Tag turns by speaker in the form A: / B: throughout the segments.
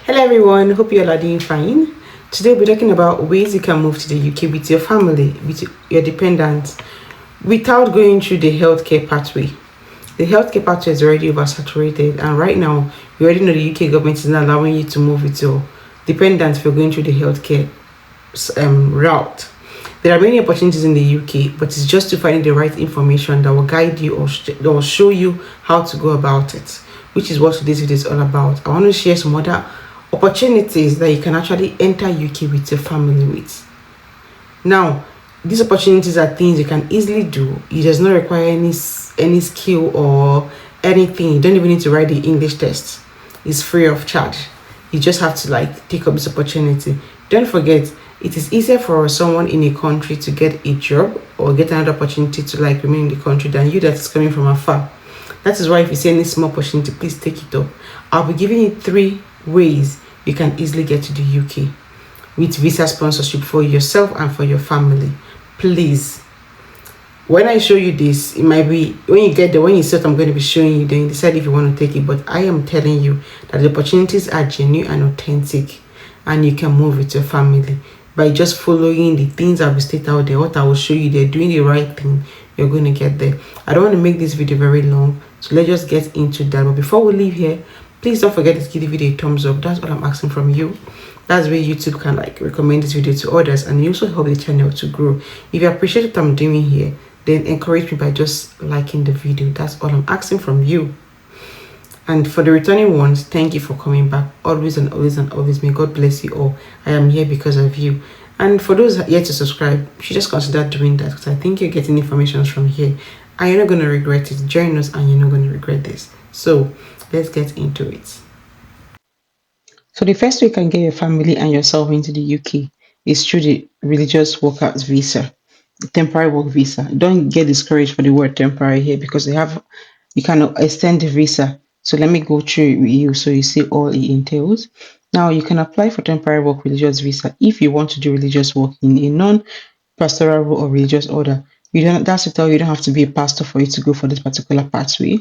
A: Hello everyone, hope you all are doing fine. Today we'll be talking about ways you can move to the UK with your family, with your dependents, without going through the healthcare pathway. The healthcare pathway is already oversaturated, and right now you already know the UK government is not allowing you to move with your dependents if you're going through the healthcare route. There are many opportunities in the UK, but it's just to find the right information that will guide you or that will show you how to go about it, which is what today's video is all about. I want to share some other opportunities that you can actually enter UK with your family with. Now, these opportunities are things you can easily do. It does not require any skill or anything. You don't even need to write the English test. It's free of charge. You just have to take up this opportunity. Don't forget, it is easier for someone in a country to get a job or get another opportunity to remain in the country than you that is coming from afar. That is why if you see any small opportunity, please take it up. I'll be giving you 3 ways you can easily get to the UK with visa sponsorship for yourself and for your family. Please, when I show you this, it might be when you get there, when you see what I'm going to be showing you, then you decide if you want to take it. But I am telling you that the opportunities are genuine and authentic, and you can move with your family by just following the things I will state out there. What I will show you, they're doing the right thing. You're going to get there. I don't want to make this video very long, so let's just get into that. But before we leave here, please don't forget to give the video a thumbs up. That's all I'm asking from you. That's where YouTube can recommend this video to others, and you also help the channel to grow. If you appreciate what I'm doing here, then encourage me by just liking the video. That's all I'm asking from you. And for the returning ones, thank you for coming back always and always and always. May God bless you all. I am here because of you. And for those yet to subscribe, you should just consider doing that, because I think you're getting information from here and you're not going to regret it. Join us and you're not going to regret this. So let's get into it. So the first way you can get your family and yourself into the UK is through the religious workers visa, the temporary work visa. Don't get discouraged for the word temporary here, because you can extend the visa. So let me go through with you so you see all it entails. Now you can apply for temporary work religious visa if you want to do religious work in a non-pastoral role or religious order. That's to tell you don't have to be a pastor for you to go for this particular pathway.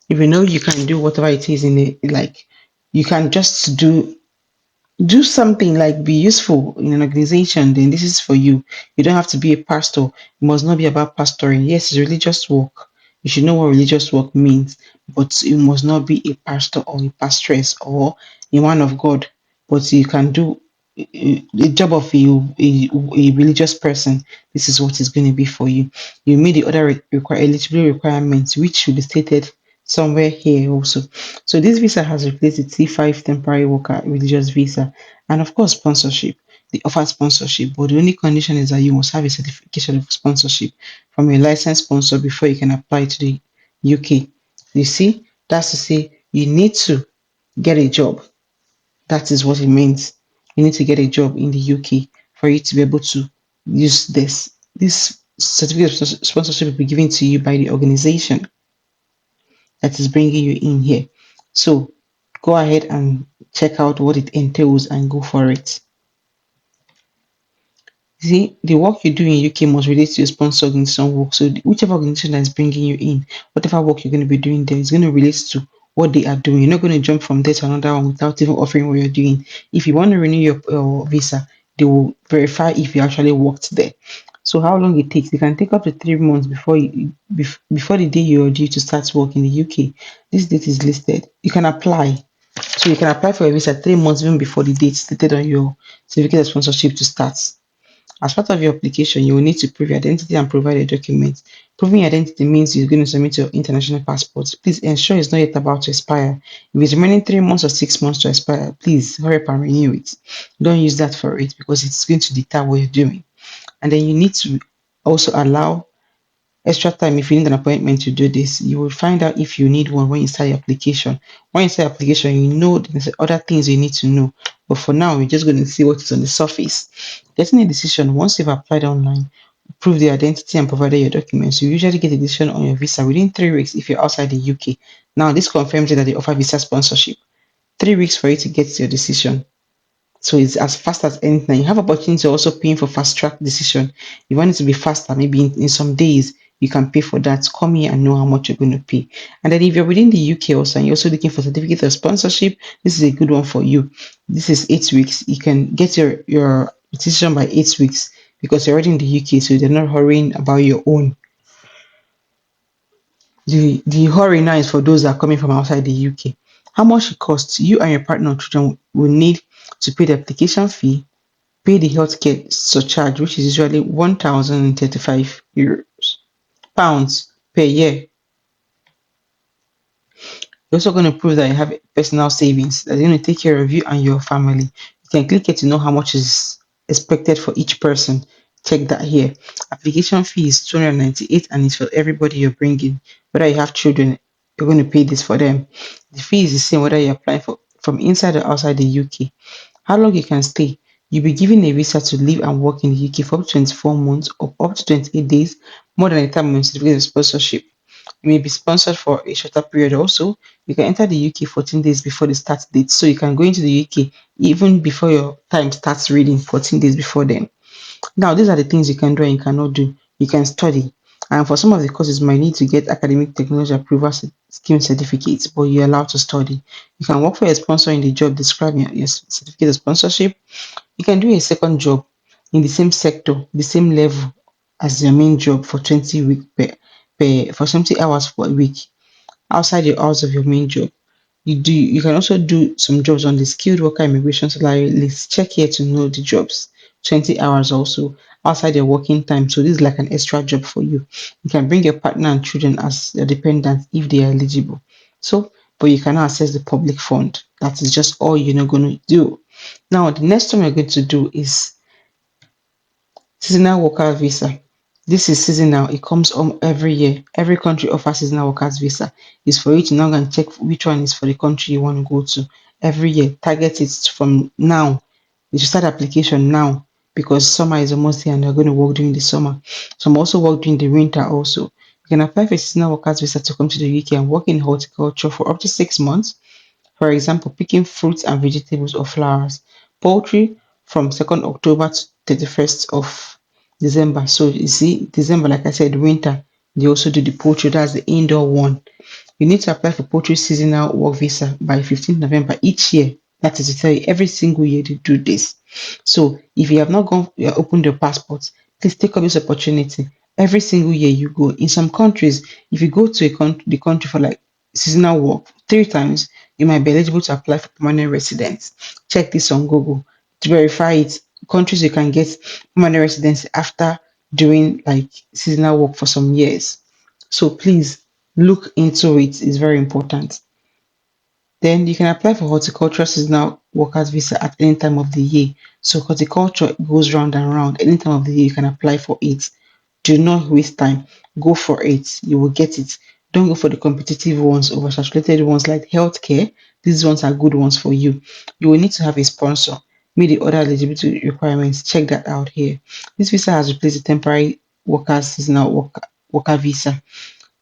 A: If you know you can do whatever it is you can just do something, be useful in an organization, then this is for you. You don't have to be a pastor. It must not be about pastoring. Yes, it's religious work. You should know what religious work means, but you must not be a pastor or a pastress or a man of God. But you can do the job of a religious person. This is what is going to be for you. You meet the other eligibility requirements, which should be stated somewhere here also. So this visa has replaced the T5 temporary worker religious visa, and of course sponsorship. They offer sponsorship, but the only condition is that you must have a certification of sponsorship from a licensed sponsor before you can apply to the UK. You see, that's to say you need to get a job. That is what it means. You need to get a job in the UK for you to be able to use this. This certificate of sponsorship will be given to you by the organization that is bringing you in here. So go ahead and check out what it entails and go for it. See, the work you do in UK must relate to your sponsor organization work. So whichever organization that is bringing you in, whatever work you're going to be doing there is going to relate to what they are doing. You're not going to jump from there to another one without even offering what you're doing. If you want to renew your visa, they will verify if you actually worked there. So how long it takes? It can take up to 3 months before the day you're due to start work in the UK. This date is listed. You can apply. So you can apply for a visa 3 months even before the date stated on your certificate of sponsorship to start. As part of your application, you will need to prove your identity and provide a document. Proving your identity means you're going to submit your international passport. Please ensure it's not yet about to expire. If it's remaining 3 months or 6 months to expire, please hurry up and renew it. Don't use that for it, because it's going to deter what you're doing. And then you need to also allow extra time if you need an appointment to do this. You will find out if you need one when you start your application. When you start your application, you know there's other things you need to know. But for now, we're just going to see what is on the surface. Getting a decision once you've applied online, prove the identity and provided your documents. You usually get a decision on your visa within 3 weeks if you're outside the UK. Now, this confirms that they offer visa sponsorship. 3 weeks for you to get your decision. So it's as fast as anything. You have opportunity to also paying for fast track decision. You want it to be faster, maybe in some days. you can pay for that. Come here and know how much you're going to pay. And then if you're within the UK also and you're also looking for certificate of sponsorship, this is a good one for you. This is 8 weeks. You can get your decision by 8 weeks because you're already in the UK, so they're not hurrying about your own. The hurry now is for those that are coming from outside the UK. How much it costs? You and your partner or children will need to pay the application fee, pay the healthcare surcharge, which is usually 1,035 euros pounds per year. You're also going to prove that you have personal savings that are going to take care of you and your family. You can click here to know how much is expected for each person. Check that here. Application fee is 298 and it's for everybody you're bringing. Whether you have children, you're going to pay this for them. The fee is the same whether you're applying for from inside or outside the UK. How long you can stay? You'll be given a visa to live and work in the UK for up to 24 months or up to 28 days, more than the time of your certificate of sponsorship. You may be sponsored for a shorter period also. You can enter the UK 14 days before the start date. So you can go into the UK even before your time starts reading, 14 days before then. Now, these are the things you can do and you cannot do. You can study. And for some of the courses, you might need to get academic technology approval scheme certificates, but you're allowed to study. You can work for a sponsor in the job describing your certificate of sponsorship. You can do a second job in the same sector, the same level as your main job for 20 week for 20 hours per week outside your hours of your main job. You can also do some jobs on the skilled worker immigration salary list. Check here to know the jobs. 20 hours also outside your working time. So this is like an extra job for you. You can bring your partner and children as your dependents if they are eligible. So, but you cannot access the public fund. That is just all you're not going to do. Now, the next one we're going to do is seasonal worker visa. This is seasonal. It comes every year. Every country offers seasonal workers visa. It's for you to now go and check which one is for the country you want to go to. Every year, target it from now. You should start application now because summer is almost here and you're going to work during the summer. Some also work during the winter also. You can apply for a seasonal workers visa to come to the UK and work in horticulture for up to 6 months. For example, picking fruits and vegetables or flowers. Poultry from 2nd October to 31st of December. So you see, December, like I said, winter, they also do the poultry. That's the indoor one. You need to apply for poultry seasonal work visa by 15th November each year. That is to tell you every single year to do this. So if you have not gone, you opened your passport, please take up this opportunity. Every single year you go. In some countries, if you go to the country for like seasonal work 3 times, you might be eligible to apply for permanent residence. Check this on Google to verify it. Countries you can get permanent residence after doing like seasonal work for some years. So please look into it. It's very important. Then you can apply for horticultural seasonal workers visa at any time of the year. So horticulture goes round and round. Any time of the year you can apply for it. Do not waste time. Go for it. You will get it. Don't go for the competitive ones, oversaturated ones like healthcare. These ones are good ones for you. You will need to have a sponsor. Meet the other eligibility requirements. Check that out here. This visa has replaced the temporary workers seasonal worker visa.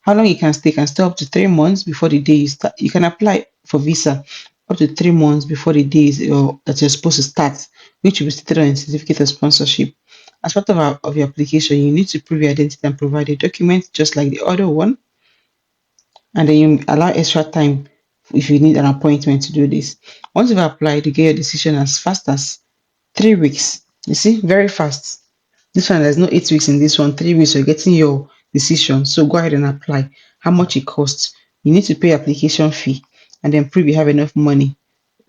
A: How long you can stay up to 3 months before the day you start. You can apply for visa up to 3 months before the day that you're supposed to start, which will be stated on a certificate of sponsorship. As part of your application, you need to prove your identity and provide a document just like the other one, and then you allow extra time if you need an appointment to do this. Once you've applied, you get your decision as fast as 3 weeks. You see, very fast. This one, there's no 8 weeks in this one. 3 weeks, you're getting your decision. So go ahead and apply. How much it costs? You need to pay application fee and then prove you have enough money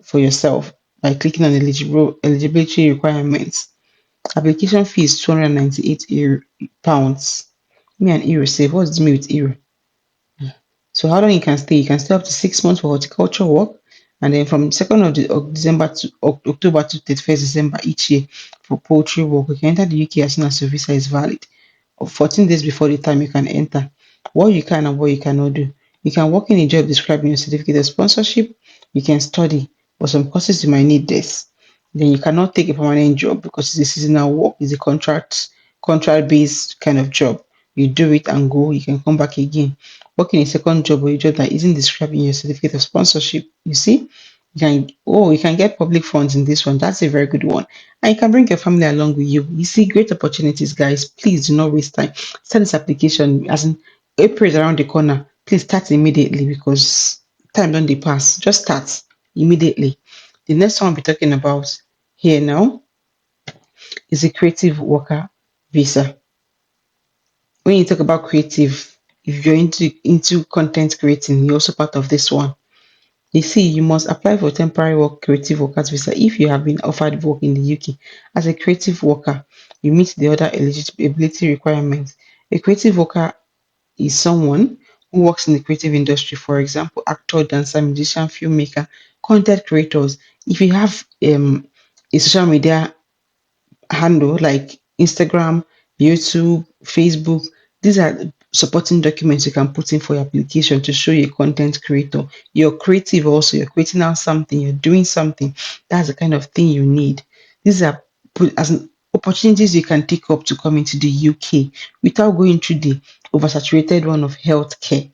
A: for yourself by clicking on eligibility requirements. Application fee is 298 pounds. Me and euro save. What's the me with euro? So how long you can stay? You can stay up to 6 months for horticulture work, and then from 2nd of December to October to 31st December each year for poultry work. You can enter the UK as soon as your visa is valid, or 14 days before the time you can enter. What you can and what you cannot do. You can work in a job describing your certificate of sponsorship. You can study, but some courses you might need this. Then you cannot take a permanent job because it's a seasonal work. It's a contract based kind of job. You do it and go. You can come back again. Working a second job or a job that isn't described in your certificate of sponsorship. You see, you can get public funds in this one. That's a very good one. And you can bring your family along with you. You see great opportunities, guys. Please do not waste time. Start this application as in April is around the corner. Please start immediately because time don't dey pass. Just start immediately. The next one we're talking about here now is a creative worker visa. When you talk about creative, if you're into content creating, you're also part of this one. You see, you must apply for temporary work creative workers visa if you have been offered work in the UK as a creative worker. You meet the other eligibility requirements. A creative worker is someone who works in the creative industry, for example, actor, dancer, musician, filmmaker, content creators. If you have a social media handle like Instagram, YouTube, Facebook. These are supporting documents you can put in for your application to show you're a content creator. You're creative also, you're creating out something, you're doing something. That's the kind of thing you need. These are opportunities you can take up to come into the UK without going through the oversaturated one of healthcare.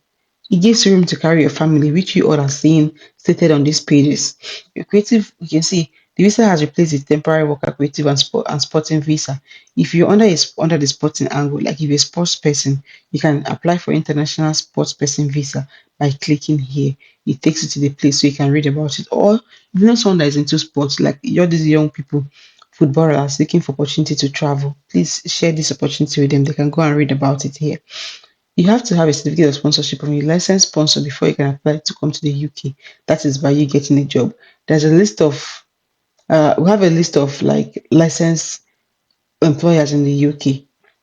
A: It gives you room to carry your family, which you all are seeing stated on these pages. Your creative, you can see the visa has replaced the temporary worker creative and sporting visa. If you're under the sporting angle, like if you're a sports person, you can apply for international sports person visa by clicking here. It takes you to the place so you can read about it. Or if you know someone that is into sports, like you're these young people, footballers looking for opportunity to travel, please share this opportunity with them. They can go and read about it here. You have to have a certificate of sponsorship from a licensed sponsor before you can apply to come to the UK. That is by you getting a job. There's a list of we have a list of like licensed employers in the UK.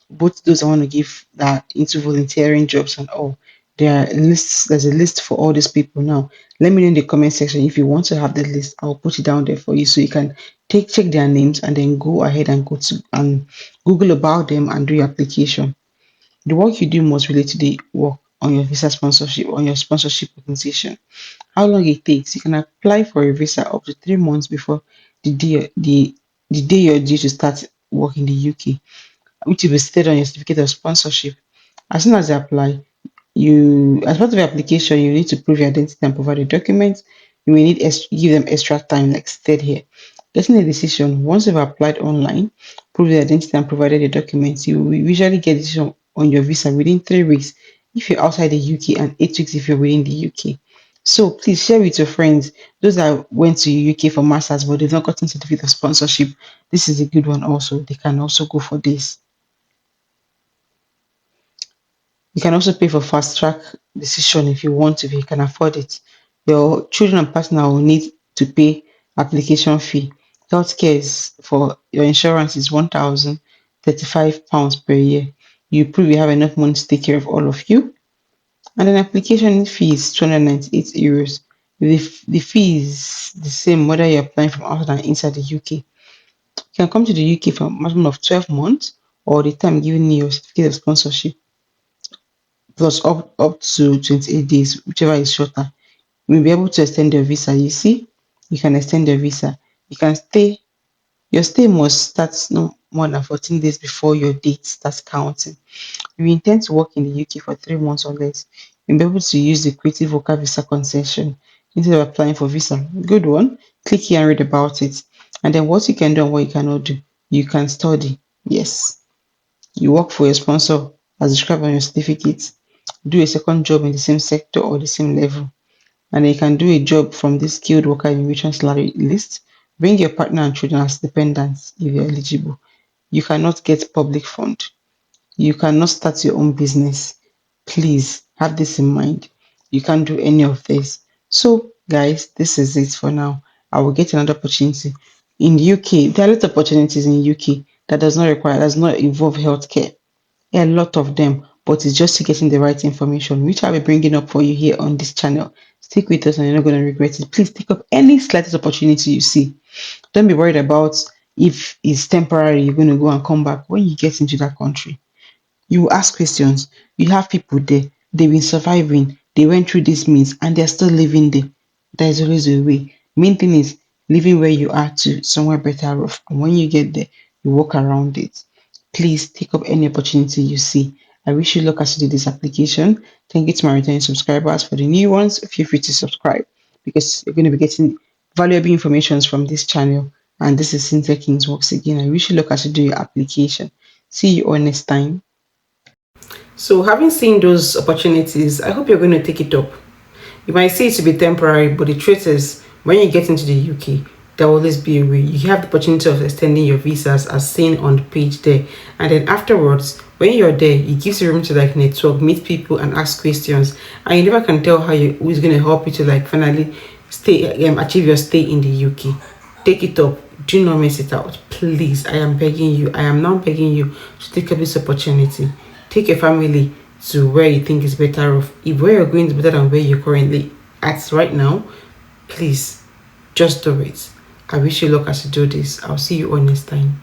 A: Both those I want to give that into volunteering jobs and all. There are lists. There's a list for all these people now. Let me know in the comment section if you want to have the list. I'll put it down there for you so you can check their names and then go ahead and go to and Google about them and do your application. The work you do must relate to the work on your visa sponsorship on your sponsorship organization. How long it takes? You can apply for a visa up to 3 months before the day you're due to start work in the UK, which will be stated on your certificate of sponsorship. As soon as you apply, you as part of your application, you need to prove your identity and provide a document. You may need give them extra time, like stated here. Getting a decision once you've applied online, prove your identity and provided the documents. You will usually get a decision on your visa within 3 weeks if you're outside the UK and 8 weeks if you're within the UK. So please share with your friends. Those that went to UK for masters but they've not gotten certificate of sponsorship. This is a good one also. They can also go for this. You can also pay for fast track decision if you want to, if you can afford it. Your children and partner will need to pay application fee. Healthcare is for your insurance is £1,035 per year. You prove you have enough money to take care of all of you. And an application fee is €298. The fee is the same whether you're applying from outside and inside the UK. You can come to the UK for a maximum of 12 months or the time given you your certificate of sponsorship plus up to 28 days, whichever is shorter. You'll be able to extend your visa. You see, you can extend your visa. You can stay. Your stay must start no more than 14 days before your date starts counting. If you intend to work in the UK for 3 months or less, you'll be able to use the creative worker visa concession instead of applying for visa. Good one. Click here and read about it. And then what you can do and what you cannot do. You can study. Yes. You work for your sponsor as described on your certificate. Do a second job in the same sector or the same level. And you can do a job from this skilled worker immigration salary list. Bring your partner and children as dependents if you're eligible. You cannot get public fund. You cannot start your own business. Please have this in mind. You can't do any of this. So, guys, this is it for now. I will get another opportunity. In the UK, there are a lot of opportunities in UK that does not involve healthcare. A lot of them, but it's just getting the right information, which I'll be bringing up for you here on this channel. Stick with us and you're not going to regret it. Please take up any slightest opportunity you see. Don't be worried about if it's temporary, you're going to go and come back when you get into that country. You will ask questions. You have people there. They've been surviving. They went through this means and they're still living there. There is always a way. Main thing is living where you are to somewhere better off. And when you get there, you walk around it. Please take up any opportunity you see. I wish you luck as you do this application. Thank you to my returning subscribers. For the new ones, feel free to subscribe because you're going to be getting valuable information from this channel. And this is Cynthia Kings Works again. I wish you luck as you do your application. See you all next time. So having seen those opportunities, I hope you're going to take it up. You might say it to be temporary, but the truth is, when you get into the UK, there will always be a way. You have the opportunity of extending your visas as seen on the page there. And then afterwards, when you're there, it gives you room to like network, meet people and ask questions. And you never can tell who is going to help you to like finally stay, achieve your stay in the UK. Take it up. Do not miss it out. Please, I am begging you. I am now begging you to take up this opportunity. Take your family to where you think is better off. If where you're going is better than where you're currently at right now, please just do it. I wish you luck as you do this. I'll see you all next time.